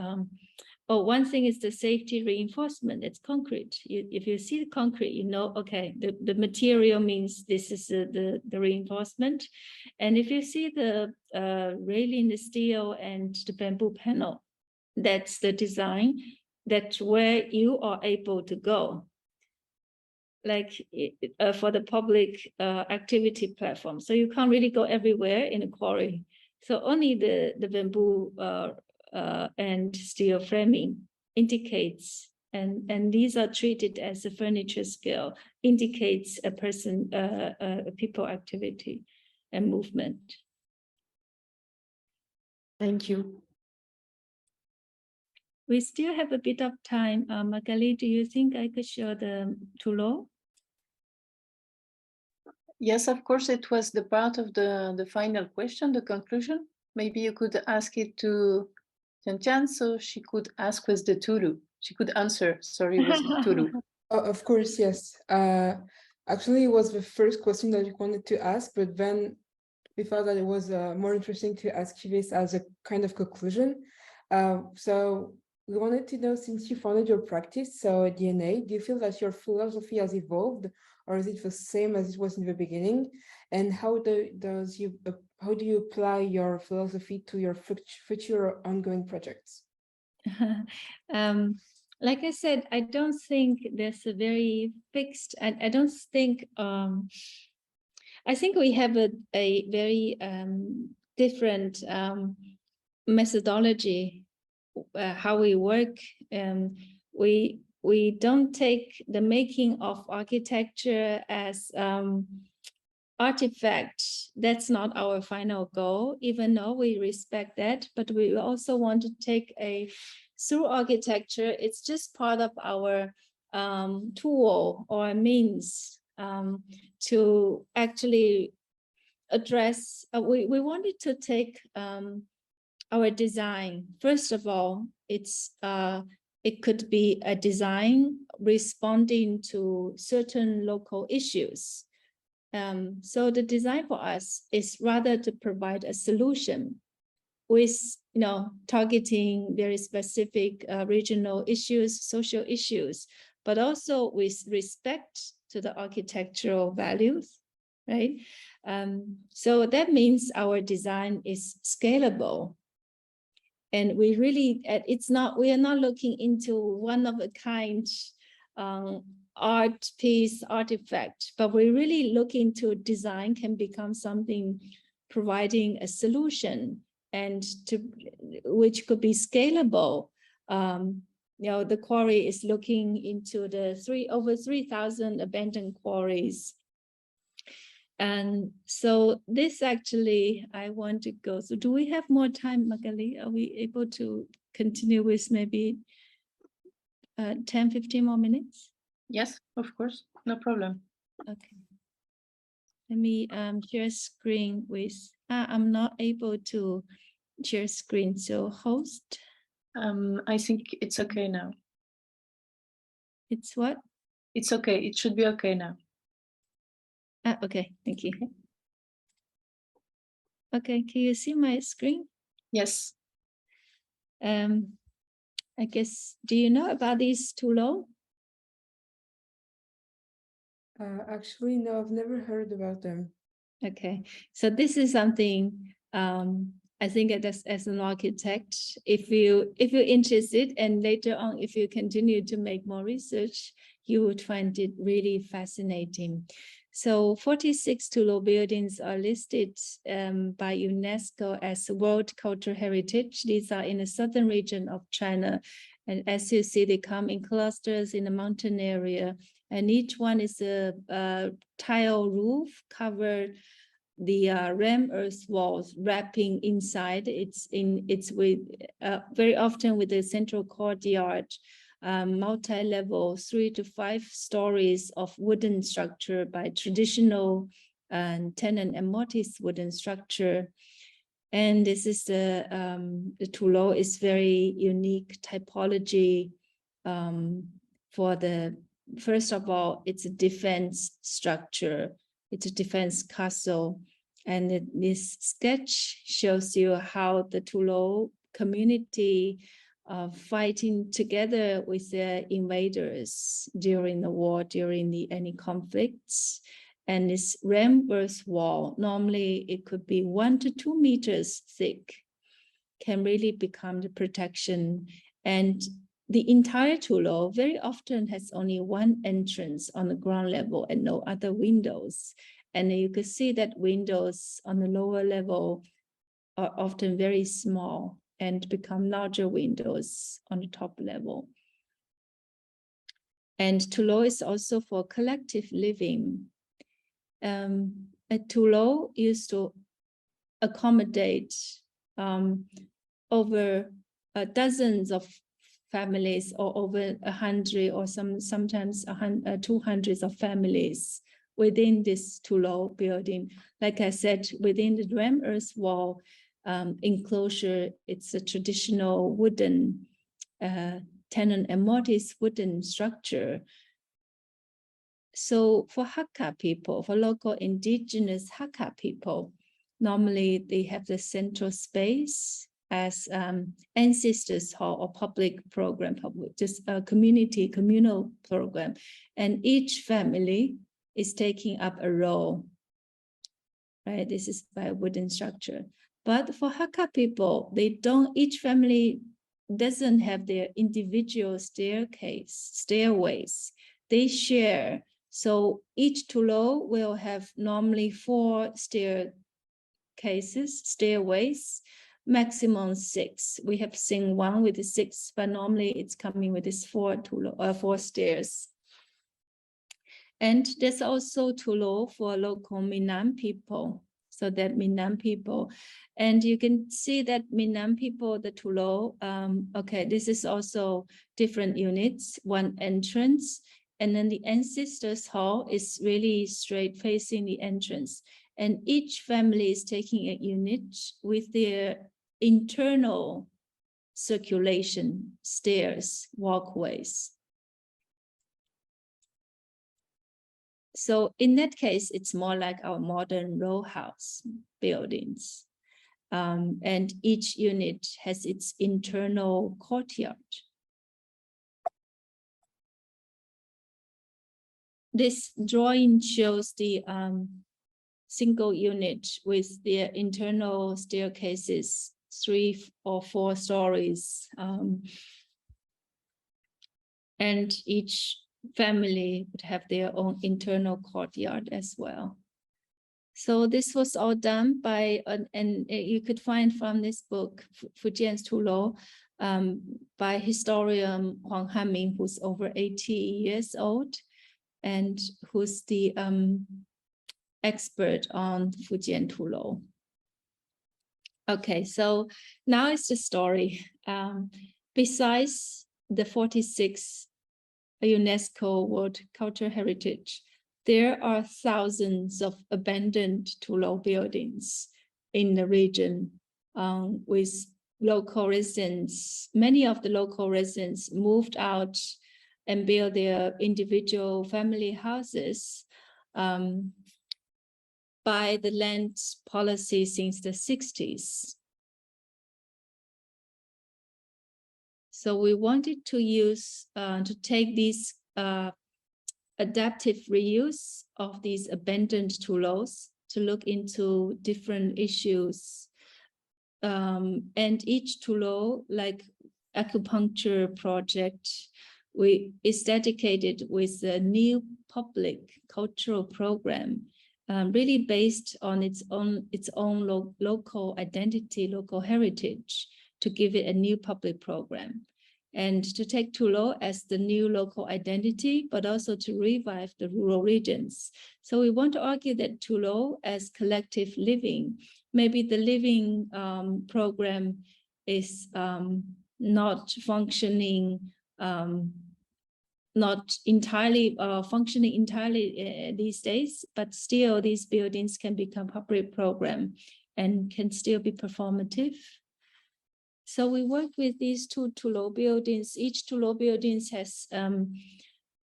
S3: One thing is the safety reinforcement. It's concrete. If you see the concrete, okay, the material means this is the reinforcement. And if you see the railing, the steel, and the bamboo panel, that's the design. That's where you are able to go. Like for the public activity platform. So you can't really go everywhere in a quarry. So only the bamboo and steel framing indicates, and these are treated as a furniture scale, indicates a person, a people activity and movement.
S5: Thank you.
S3: We still have a bit of time. Magali, do you think I could show the Toulon?
S6: Yes, of course, it was the part of the final question, the conclusion. Maybe you could ask it to Tiantian, so she could ask with the Tulu. She could answer, sorry, with the Tulu.
S1: Oh, of course, yes. Actually, it was the first question that we wanted to ask, but then we thought that it was more interesting to ask you this as a kind of conclusion. So we wanted to know, since you founded your practice, so DnA, do you feel that your philosophy has evolved, or is it the same as it was in the beginning? And how do you apply your philosophy to your future ongoing projects?
S3: Like I said, I don't think there's a very fixed. I don't think. I think we have a very different methodology how we work. We don't take the making of architecture as artifact. That's not our final goal, even though we respect that, but we also want to take through architecture, it's just part of our tool or means to actually address, we wanted to take our design. First of all, it could be a design responding to certain local issues. So the design for us is rather to provide a solution with, targeting very specific regional issues, social issues, but also with respect to the architectural values, right? So that means our design is scalable. And we really, we are not looking into one of a kind art piece, artifact, but we really look into design can become something providing a solution and which could be scalable. The quarry is looking into the over 3,000 abandoned quarries. And so this actually, I want to go. So do we have more time, Magali? Are we able to continue with maybe 10, 15 more minutes?
S6: Yes, of course, no problem.
S3: Okay. Let me share screen with, I'm not able to share screen, so host.
S6: I think it's okay now.
S3: It's what?
S6: It's okay, it should be okay now.
S3: Okay, thank you. Okay, can you see my screen?
S6: Yes.
S3: I guess, do you know about these Toulon?
S1: Actually, no, I've never heard about them.
S3: Okay, so this is something I think as an architect, if you're interested, and later on, if you continue to make more research, you would find it really fascinating. So 46 Toulouse buildings are listed by UNESCO as World Cultural Heritage. These are in the southern region of China. And as you see, they come in clusters in the mountain area. And each one is a tile roof covered the ram earth walls wrapping inside. It's with very often with a central courtyard, multi-level 3 to 5 stories of wooden structure by traditional tenon and mortise wooden structure. And this is the Toulouse is very unique typology for the, first of all, it's a defense structure. It's a defense castle. And this sketch shows you how the Toulouse community fighting together with the invaders during the war, during any conflicts. And this ram earth wall, normally it could be 1 to 2 meters thick, can really become the protection. And the entire Toulouse very often has only one entrance on the ground level and no other windows. And you could see that windows on the lower level are often very small and become larger windows on the top level. And Toulouse is also for collective living. Toulouse used to accommodate over dozens of families, or over 100 or sometimes 200 of families within this Toulouse building. Like I said, within the ram earth wall enclosure, it's a traditional wooden tenon and mortise wooden structure. So for Hakka people, for local indigenous Hakka people, normally they have the central space as ancestors hall or public program, just a communal program. And each family is taking up a role, right? This is by a wooden structure. But for Hakka people, each family doesn't have their individual stairways. They share. So each Toulouse will have normally 4 stairways, maximum 6. We have seen one with 6, but normally it's coming with this 4 stairs. And there's also Toulouse for local Minnan people. So that Minnan people, and you can see that Minnan people, the Toulouse, okay, this is also different units, one entrance, and then the ancestors hall is really straight facing the entrance. And each family is taking a unit with their internal circulation, stairs, walkways. So in that case, it's more like our modern row house buildings. And each unit has its internal courtyard. This drawing shows the single unit with their internal staircases, 3 or 4 stories. And each family would have their own internal courtyard as well. So this was all done by, and you could find from this book, Fujian's Toulouse, by historian Huang Hanming, who's over 80 years old, and who's the expert on Fujian Toulouse. Okay, so now it's the story. Besides the 46 UNESCO World Cultural Heritage, there are thousands of abandoned Toulouse buildings in the region with local residents. Many of the local residents moved out and built their individual family houses by the land policy since the 60s. So we wanted to use, to take these adaptive reuse of these abandoned Toulouse to look into different issues. And each Toulouse, like acupuncture project, is dedicated with a new public cultural program, really based on its own local identity, local heritage, to give it a new public program, and to take Toulon as the new local identity, but also to revive the rural regions. So we want to argue that Toulon as collective living, maybe the living program is not functioning, not entirely functioning entirely these days, but still these buildings can become public program and can still be performative. So we work with these two Toulon buildings. Each Toulon buildings has,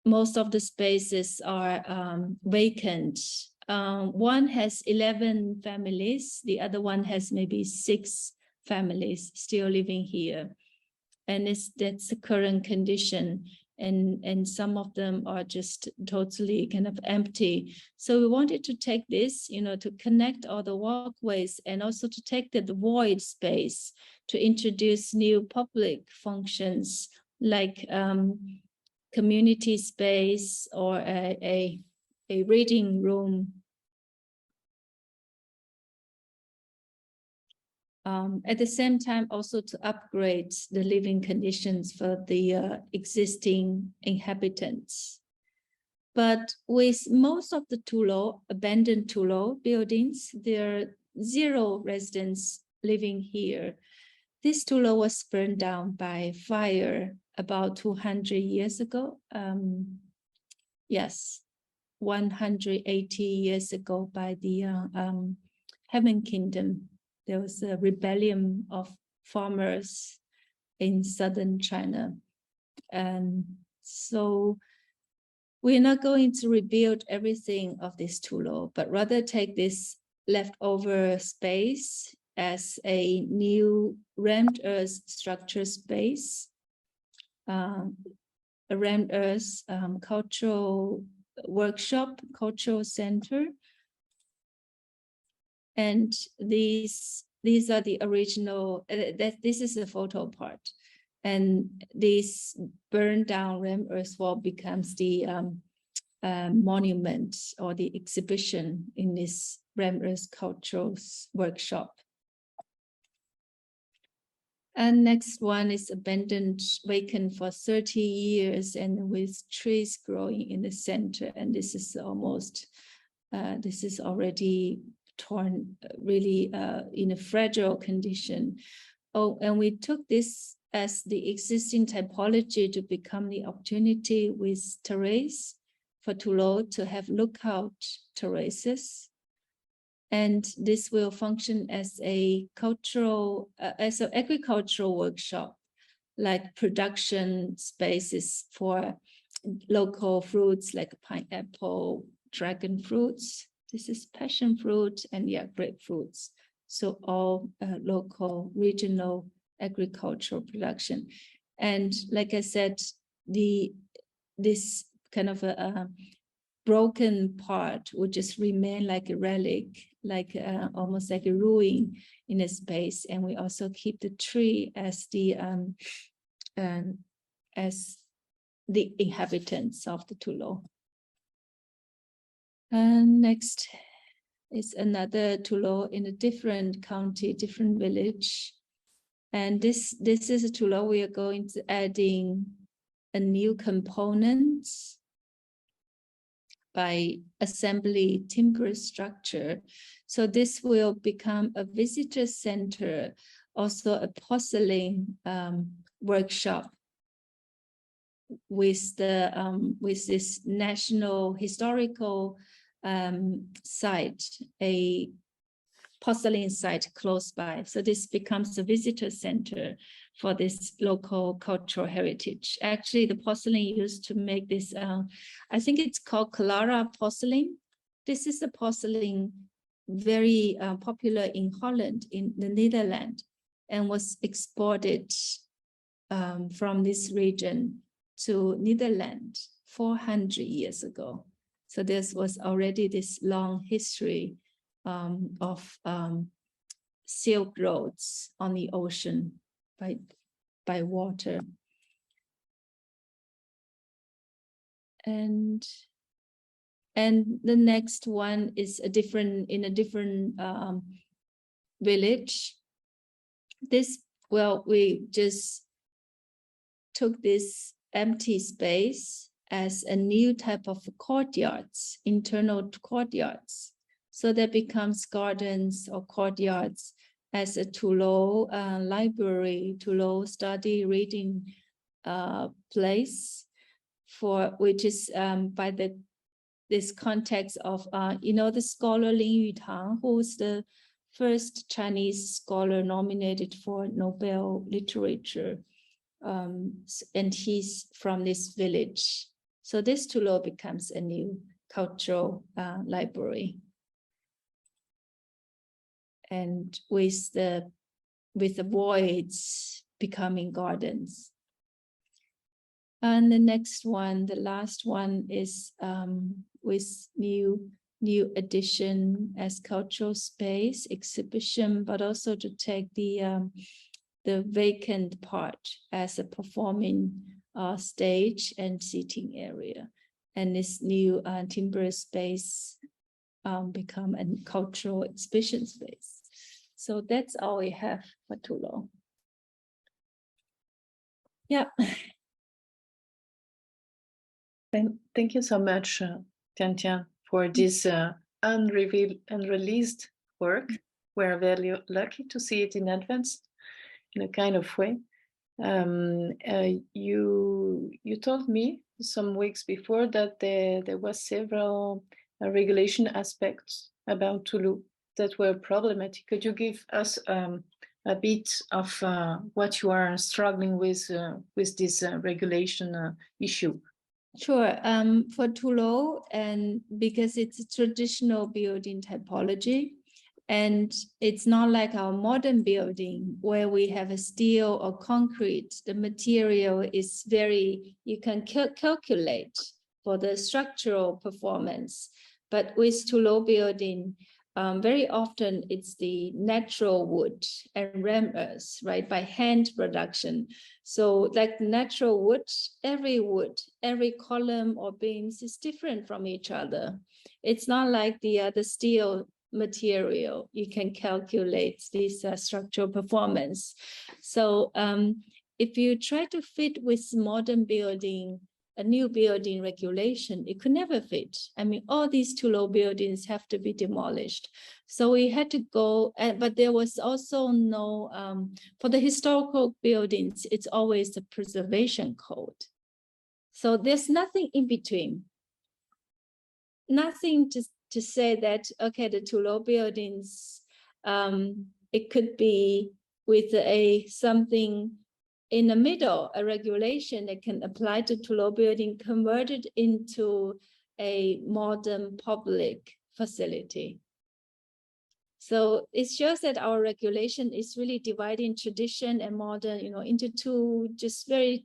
S3: most of the spaces are vacant. One has 11 families, the other one has maybe 6 families still living here. And that's the current condition. And some of them are just totally kind of empty. So we wanted to take this, to connect all the walkways, and also to take the void space to introduce new public functions like community space or a reading room. At the same time, also to upgrade the living conditions for the existing inhabitants. But with most of the Toulon, abandoned Toulon buildings, there are 0 residents living here. This Toulon was burned down by fire about 200 years ago. Yes, 180 years ago by the Heaven Kingdom. There was a rebellion of farmers in southern China. And so we're not going to rebuild everything of this Toulon, but rather take this leftover space as a new rammed earth structure space, a rammed earth cultural workshop, cultural center. And these are the original, this is the photo part. And this burned down rammed earth wall becomes the monument or the exhibition in this rammed earth cultural workshop. And next one is abandoned, vacant for 30 years and with trees growing in the center. And this is almost, this is already torn, really in a fragile condition. Oh, and we took this as the existing typology to become the opportunity with terrace for Toulon to have lookout terraces. And this will function as a cultural, as an agricultural workshop, like production spaces for local fruits like pineapple, dragon fruits. This is passion fruit and grapefruits. So all local, regional agricultural production. And like I said, this kind of a broken part would just remain like a relic, like almost like a ruin in a space. And we also keep the tree as the inhabitants of the Toulon. And next is another Toulon in a different county, different village. And this is a Toulon we are going to adding a new component by assembly timber structure. So this will become a visitor center, also a porcelain workshop with this national historical site, a porcelain site close by. So this becomes a visitor center for this local cultural heritage. Actually, the porcelain used to make this, I think it's called Clara porcelain. This is a porcelain very popular in Holland, in the Netherlands, and was exported from this region to Netherlands 400 years ago. So this was already this long history of silk roads on the ocean by water. And the next one is in a different village. We just took this empty space as a new type of courtyards, internal courtyards. So that becomes gardens or courtyards as a Toulouse library, Toulouse study reading place, which is by this context of the scholar Lin Yutang, who's the first Chinese scholar nominated for Nobel Literature, and he's from this village. So this Toulouse becomes a new cultural library, and with the voids becoming gardens. And the next one, the last one, is with new addition as cultural space, exhibition, but also to take the vacant part as a performing stage and seating area. And this new timber space become a cultural exhibition space. So that's all we have for Toulouse. Yeah.
S6: Thank you so much, Tiantian, for this unreleased work. We're very lucky to see it in advance in a kind of way. You told me some weeks before that there was several regulation aspects about Toulouse that were problematic. Could you give us a bit of what you are struggling with this regulation issue?
S3: Sure. For Toulouse, and because it's a traditional building typology, and it's not like our modern building where we have a steel or concrete, the material is you can calculate for the structural performance. But with Toulouse building, very often it's the natural wood and ram earth, right, by hand production. So like natural wood, every column or beams is different from each other. It's not like the steel material. You can calculate this structural performance. So if you try to fit with modern building, a new building regulation, it could never fit. I mean, all these Toulouse buildings have to be demolished. So we had to go, but there was also no, for the historical buildings, it's always the preservation code. So there's nothing in between. Nothing to say that, okay, the Toulouse buildings, it could be with something in the middle, a regulation that can apply to Toulouse building converted into a modern public facility. So it shows that our regulation is really dividing tradition and modern, into two different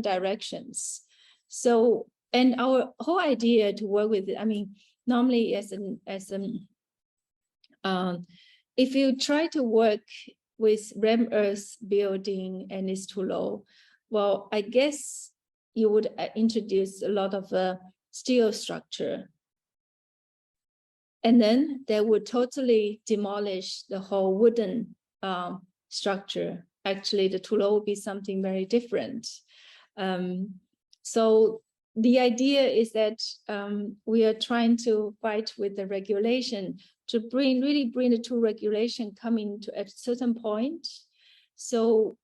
S3: directions. So, and our whole idea to work with it, I mean, normally if you try to work with ram earth building and its Toulouse, well, I guess you would introduce a lot of steel structure. And then they would totally demolish the whole wooden structure. Actually, the Toulouse would be something very different. So the idea is that we are trying to fight with the regulation to really bring the two regulation coming to a certain point. So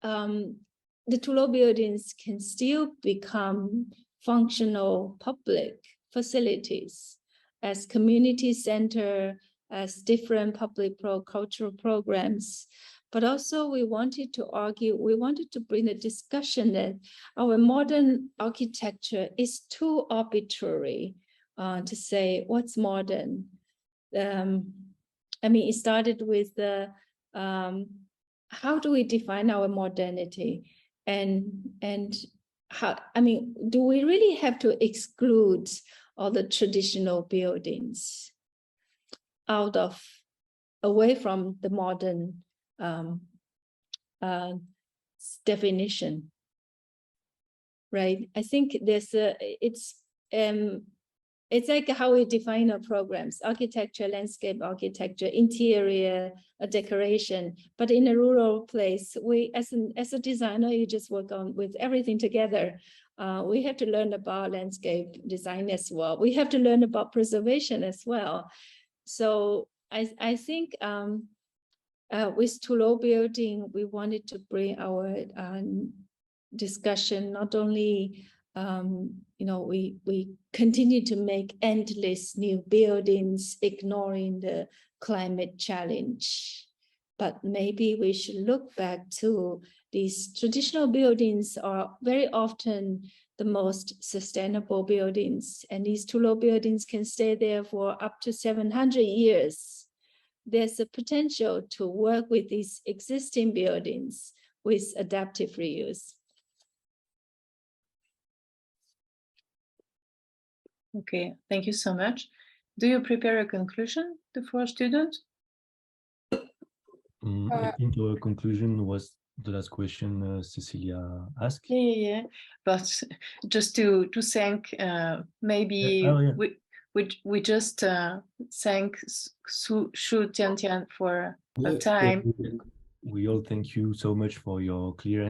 S3: the Toulouse buildings can still become functional public facilities as community center, as different public cultural programs. But also we wanted to bring a discussion that our modern architecture is too arbitrary to say what's modern. I mean, it started with the, how do we define our modernity? And how, I mean, do we really have to exclude all the traditional buildings away from the modern definition? right? I think it's like how we define our programs: architecture, landscape architecture, interior, decoration. But in a rural place, we, as a designer, you just work on with everything together. We have to learn about landscape design as well. We have to learn about preservation as well. So I think with Toulouse building, we wanted to bring our discussion not only we continue to make endless new buildings, ignoring the climate challenge. But maybe we should look back to these traditional buildings are very often the most sustainable buildings. And these Toulouse buildings can stay there for up to 700 years. There's a potential to work with these existing buildings with adaptive reuse.
S6: Okay, thank you so much. Do you prepare a conclusion for students?
S2: I think our conclusion was the last question Cecilia asked.
S6: Yeah. But just to thank, maybe we just thank Shu Tiantian for her time.
S2: We all thank you so much for your clear